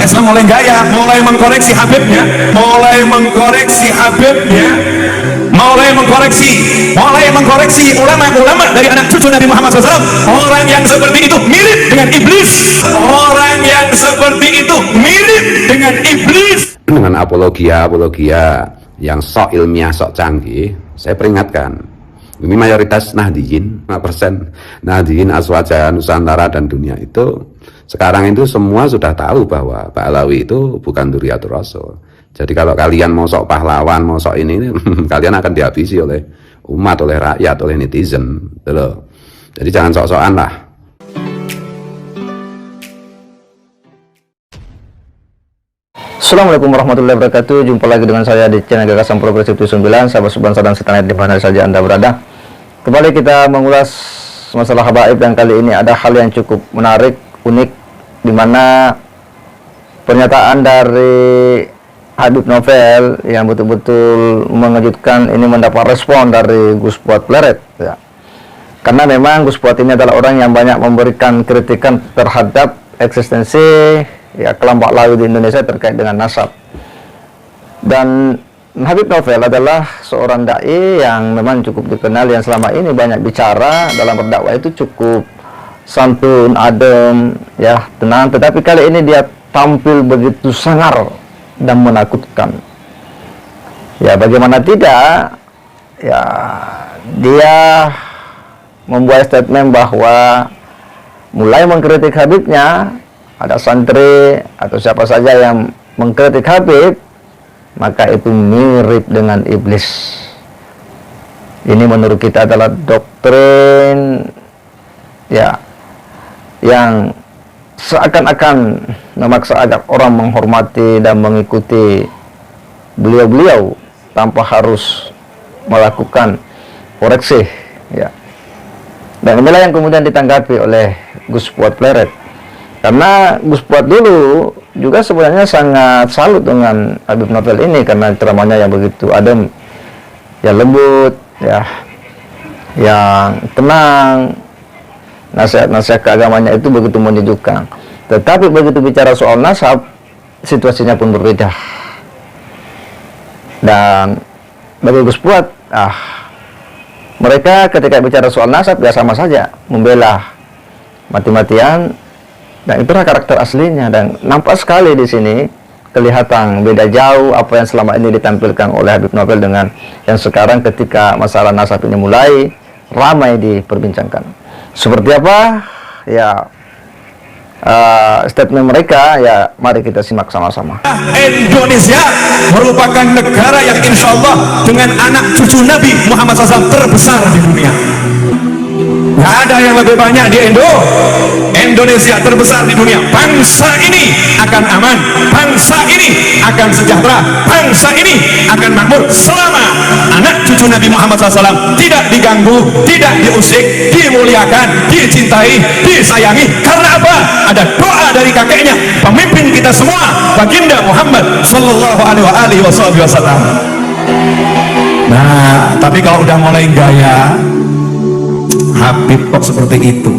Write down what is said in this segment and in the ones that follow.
Islam mulai gaya, mulai mengkoreksi Habibnya, mulai mengkoreksi ulama-ulama dari anak cucu Nabi Muhammad SAW. Orang yang seperti itu mirip dengan iblis. Orang yang seperti itu mirip dengan iblis. Dengan apologia yang sok ilmiah, sok canggih, saya peringatkan, ini mayoritas Nahdiyin, 5% Nahdiyin, Aswaja, Nusantara dan dunia itu sekarang itu semua sudah tahu bahwa Pak Alawi itu bukan Dzurriyyatur Rasul. Jadi kalau kalian mau sok pahlawan, mau sok ini kalian akan dihabisi oleh umat, oleh rakyat, oleh netizen, gitu. Jadi jangan sok-sokan lah. Assalamualaikum warahmatullahi wabarakatuh. Jumpa lagi dengan saya di channel Gagasan Progresif 79. Sahabat sebangsa dan setanah di mana saja Anda berada. Kembali kita mengulas masalah habaib, yang kali ini ada hal yang cukup menarik, unik, di mana pernyataan dari Habib Novel yang betul-betul mengejutkan ini mendapat respon dari Gus Fuad Pleret, ya. Karena memang Gus Fuad ini adalah orang yang banyak memberikan kritikan terhadap eksistensi ya kelompok Alawi di Indonesia terkait dengan nasab. Dan Habib Novel adalah seorang dai yang memang cukup dikenal, yang selama ini banyak bicara dalam berdakwah, itu cukup santun, adem, ya, tenang. Tetapi kali ini dia tampil begitu sangar dan menakutkan. Ya, bagaimana tidak, ya, dia membuat statement bahwa mulai mengkritik Habibnya, ada santri atau siapa saja yang mengkritik Habib, maka itu mirip dengan iblis. Ini menurut kita adalah doktrin, ya, yang seakan-akan memaksa agar orang menghormati dan mengikuti beliau-beliau tanpa harus melakukan koreksi, ya. Dan inilah yang kemudian ditanggapi oleh Gus Fuad Pleret. Karena Gus Fuad dulu juga sebenarnya sangat salut dengan Habib Novel ini, karena ceramahnya yang begitu adem, yang lembut, ya, yang tenang, nasihat-nasihat keagamannya itu begitu menyejukkan. Tetapi begitu bicara soal nasab, situasinya pun berbeda. Dan bagi Gus Fuad, mereka ketika bicara soal nasab ya sama saja membela mati-matian. Dan itulah karakter aslinya, dan nampak sekali di sini kelihatan beda jauh apa yang selama ini ditampilkan oleh Habib Novel dengan yang sekarang ketika masalah nasab ini mulai ramai diperbincangkan. Seperti apa ya statement mereka, ya mari kita simak sama-sama. Indonesia merupakan negara yang insya Allah dengan anak cucu Nabi Muhammad SAW terbesar di dunia. Nggak ada yang lebih banyak di Indonesia terbesar di dunia. Bangsa ini akan aman, bangsa ini akan sejahtera, bangsa ini akan makmur selama anak cucu Nabi Muhammad SAW tidak diganggu, tidak diusik, dimuliakan, dicintai, disayangi. Karena apa? Ada doa dari kakeknya, pemimpin kita semua, Baginda Muhammad Sallallahu Alaihi Wasallam. Nah, tapi kalau udah mulai gaya Habib kok seperti itu.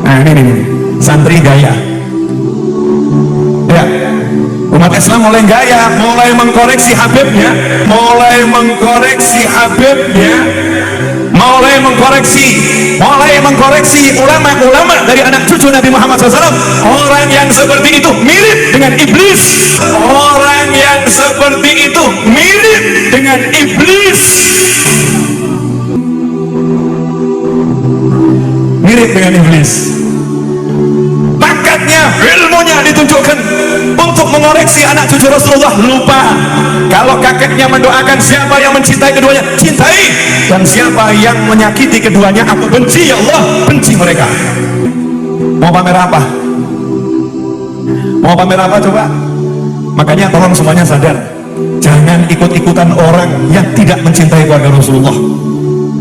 Nah, ini santri gaya. Ya, umat Islam mulai gaya, mulai mengkoreksi Habibnya, mulai mengkoreksi ulama-ulama dari anak cucu Nabi Muhammad SAW. Orang yang seperti itu mirip dengan iblis. Orang yang seperti itu mirip dengan iblis. Mirip dengan iblis. Bakatnya, ilmunya ditunjukkan untuk mengoreksi anak cucu Rasulullah. Lupa kalau kakeknya mendoakan siapa yang mencintai keduanya, cintai, dan siapa yang menyakiti keduanya, aku benci, ya Allah, benci mereka. Mau pamer apa? Mau pamer apa coba? Makanya tolong semuanya sadar, jangan ikut-ikutan orang yang tidak mencintai keluarga Rasulullah.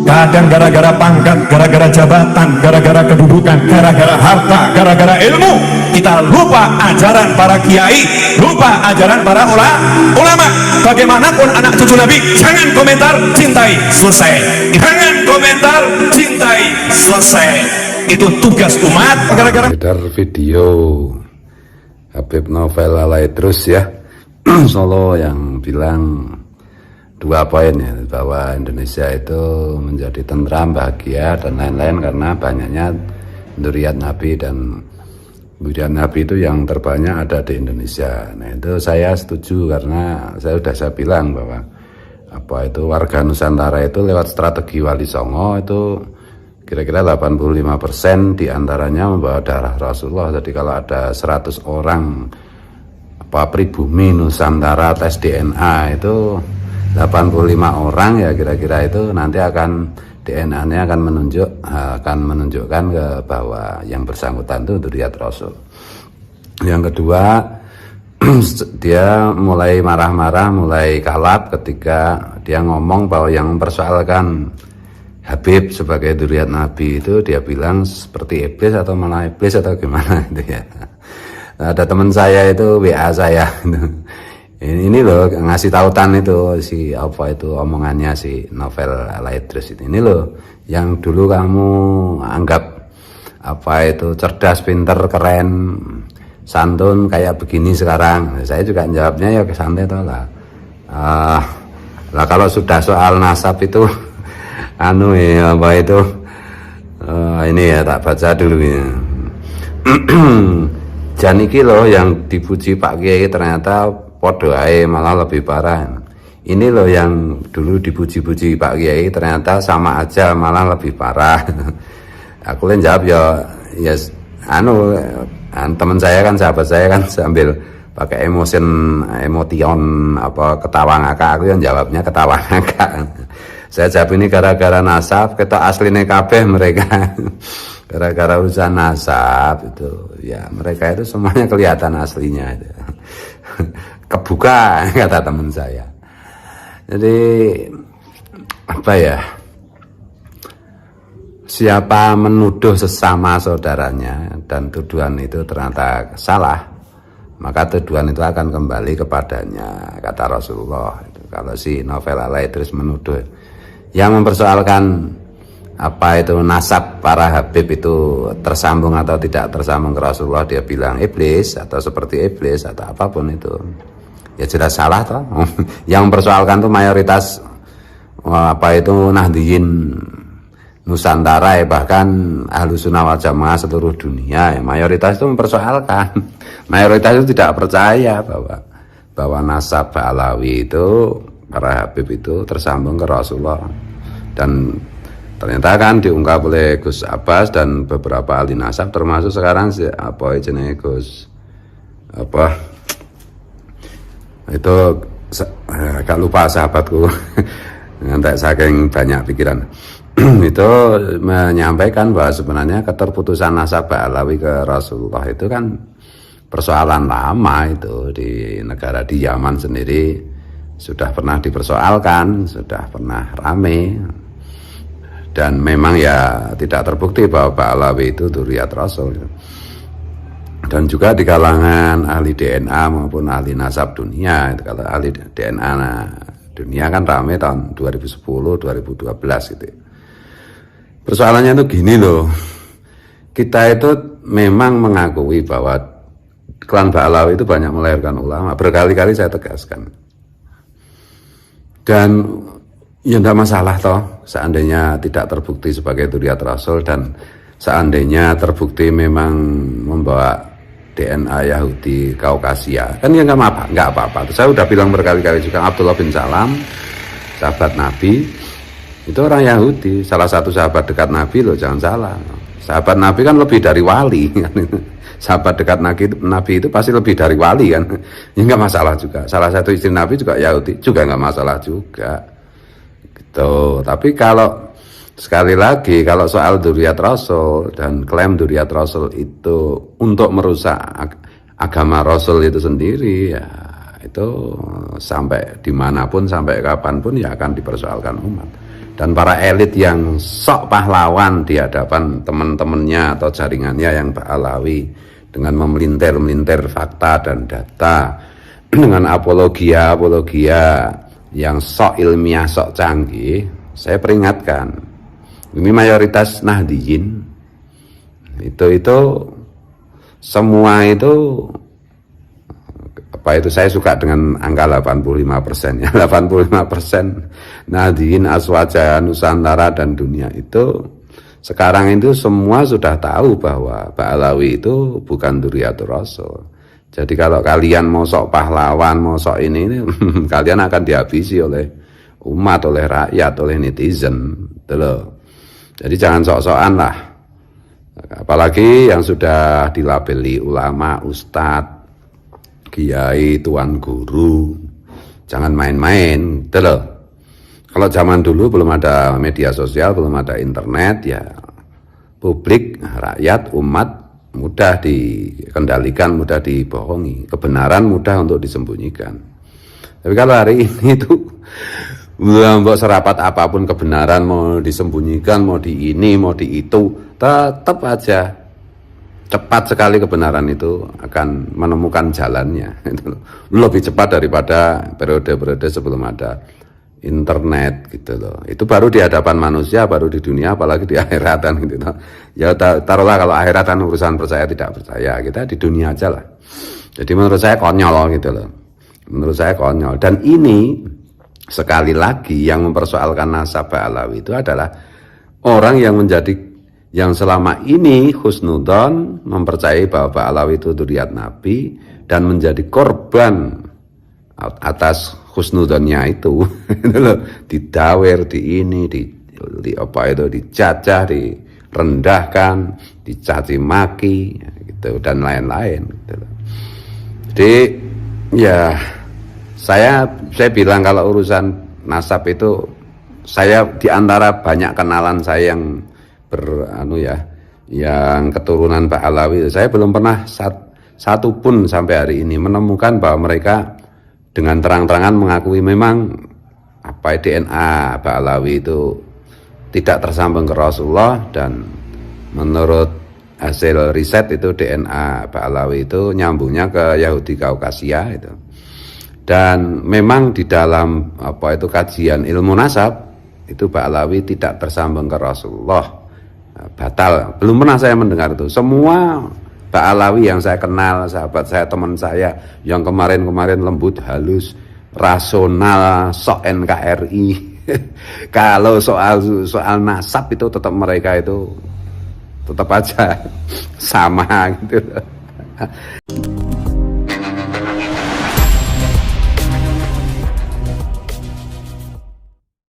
Kadang gara-gara pangkat, gara-gara jabatan, gara-gara kedudukan, gara-gara harta, gara-gara ilmu, kita lupa ajaran para kiai, lupa ajaran para ulama. Bagaimanapun anak cucu Nabi, jangan komentar, cintai, selesai. Jangan komentar, cintai, selesai. Itu tugas umat. Gara-gara Beredar video Habib Novel Alaidrus ya Solo, yang bilang 2 poin ya, bahwa Indonesia itu menjadi tentram, bahagia dan lain-lain karena banyaknya dzurriyyat Nabi, dan dzurriyyat Nabi itu yang terbanyak ada di Indonesia. Nah itu saya setuju, karena saya bilang bahwa warga Nusantara itu lewat strategi Wali Songo itu kira-kira 85% diantaranya membawa darah Rasulullah. Jadi kalau ada 100 orang pribumi Nusantara tes DNA itu 85 orang ya kira-kira itu nanti akan DNA-nya akan menunjukkan ke bahwa yang bersangkutan itu dzurriyyat Rasul. Yang kedua, dia mulai marah-marah, mulai kalap ketika dia ngomong bahwa yang mempersoalkan Habib sebagai dzurriyyat Nabi itu dia bilang seperti iblis atau malah iblis atau gimana itu ya. Ada teman saya itu WA saya ini loh ngasih tautan itu omongannya si Novel Alaidrus ini loh yang dulu kamu anggap cerdas, pinter, keren, santun kayak begini sekarang. Saya juga jawabnya ya santai toh lah. Lah kalau sudah soal nasab itu ini ya tak baca dulu ya. Jan iki loh yang dipuji Pak Kiai ternyata podo ae malah lebih parah. Ini loh yang dulu dipuji-puji Pak Kiai ternyata sama aja malah lebih parah. Aku jawab ya teman saya kan, sahabat saya kan sambil pakai emotion ketawa ngakak, aku yang jawabnya ketawa ngakak. Saya jawab ini gara-gara nasab, kita aslinya kabeh mereka. Gara-gara urusan nasab itu ya mereka itu semuanya kelihatan aslinya itu. Kebuka kata teman saya. Jadi siapa menuduh sesama saudaranya dan tuduhan itu ternyata salah, maka tuduhan itu akan kembali kepadanya, kata Rasulullah. Kalau si Novel Alaidrus menuduh yang mempersoalkan nasab para Habib itu tersambung atau tidak tersambung ke Rasulullah, dia bilang iblis atau seperti iblis atau apapun itu, ya jelas salah toh. Yang mempersoalkan tuh mayoritas Nahdliyin Nusantara bahkan Ahlus Sunnah wal Jamaah seluruh dunia mayoritas itu mempersoalkan. Mayoritas itu tidak percaya bahwa nasab Alawi itu para Habib itu tersambung ke Rasulullah. Dan ternyata kan diungkap oleh Gus Abbas dan beberapa ahli nasab, termasuk sekarang Gus itu agak lupa sahabatku nanti saking banyak pikiran itu menyampaikan bahwa sebenarnya keterputusan nasab Alawi ke Rasulullah itu kan persoalan lama, itu di negara di Yaman sendiri sudah pernah dipersoalkan, sudah pernah rame. Dan memang ya tidak terbukti bahwa Pak Alawi itu dzurriyyat Rasul. Dan juga di kalangan ahli DNA maupun ahli nasab dunia, kalau ahli DNA dunia kan rame tahun 2010, 2012 gitu. Persoalannya itu gini loh, kita itu memang mengakui bahwa klan Pak Alawi itu banyak melahirkan ulama, berkali-kali saya tegaskan. Dan ya tidak masalah toh seandainya tidak terbukti sebagai dzurriyyat Rasul, dan seandainya terbukti memang membawa DNA Yahudi Kaukasia, kan ya nggak apa-apa. Saya udah bilang berkali-kali juga, Abdullah bin Salam sahabat Nabi itu orang Yahudi, salah satu sahabat dekat Nabi loh, jangan salah. Sahabat Nabi kan lebih dari wali kan. Sahabat dekat Nabi itu pasti lebih dari wali kan, ya nggak masalah juga. Salah satu istri Nabi juga Yahudi, juga nggak masalah juga. Tapi kalau sekali lagi kalau soal dzurriyyat Rasul dan klaim dzurriyyat Rasul itu untuk merusak agama Rasul itu sendiri, ya itu sampai dimanapun, sampai kapanpun ya akan dipersoalkan umat. Dan para elit yang sok pahlawan di hadapan teman-temannya atau jaringannya yang Alawi dengan memelintir fakta dan data dengan apologia yang sok ilmiah, sok canggih, saya peringatkan, ini mayoritas Nahdliyin itu semua itu apa itu, saya suka dengan angka 85% ya. 85% Nahdliyin Aswaja Nusantara dan dunia itu sekarang itu semua sudah tahu bahwa Mbak Alawi itu bukan Dzurriyyatur Rasul. Jadi kalau kalian mau sok pahlawan, mau sok ini kalian akan dihabisi oleh umat, oleh rakyat, oleh netizen, gitu loh. Jadi jangan sok-sokan lah. Apalagi yang sudah dilabeli ulama, ustadz, kiai, tuan guru, jangan main-main, gitu loh. Kalau zaman dulu belum ada media sosial, belum ada internet, ya publik, rakyat, umat mudah dikendalikan, mudah dibohongi, kebenaran mudah untuk disembunyikan. Tapi kalau hari ini itu mau serapat apapun kebenaran, mau disembunyikan, mau di ini, mau di itu, tetap aja cepat sekali kebenaran itu akan menemukan jalannya. Lebih cepat daripada periode-periode sebelum ada internet gitu loh. Itu baru di hadapan manusia, baru di dunia, apalagi di akhiratan gitu loh. Ya taruhlah kalau akhiratan urusan percaya tidak percaya, kita di dunia aja lah. Jadi menurut saya konyol gitu loh. Menurut saya konyol. Dan ini sekali lagi yang mempersoalkan nasab Mbak Alawi itu adalah orang yang selama ini husnudzon, mempercayai bahwa Mbak Alawi itu dzurriyyat Nabi dan menjadi korban atas husnudzonnya itu, didawer, di ini, di apa itu, dicacah, direndahkan, dicaci maki, gitu dan lain-lain. Gitu. Jadi ya saya bilang kalau urusan nasab itu, saya diantara banyak kenalan saya yang yang keturunan Mbak Alawi, saya belum pernah satu pun sampai hari ini menemukan bahwa mereka dengan terang-terangan mengakui memang apa DNA Mbak Alawi itu tidak tersambung ke Rasulullah, dan menurut hasil riset itu DNA Mbak Alawi itu nyambungnya ke Yahudi Kaukasia itu. Dan memang di dalam apa itu kajian ilmu nasab itu Mbak Alawi tidak tersambung ke Rasulullah, batal. Belum pernah saya mendengar itu. Semua Mbak Alawi yang saya kenal, sahabat saya, teman saya yang kemarin-kemarin lembut, halus, rasional, sok NKRI. Kalau soal nasab itu tetap mereka itu tetap aja sama gitu.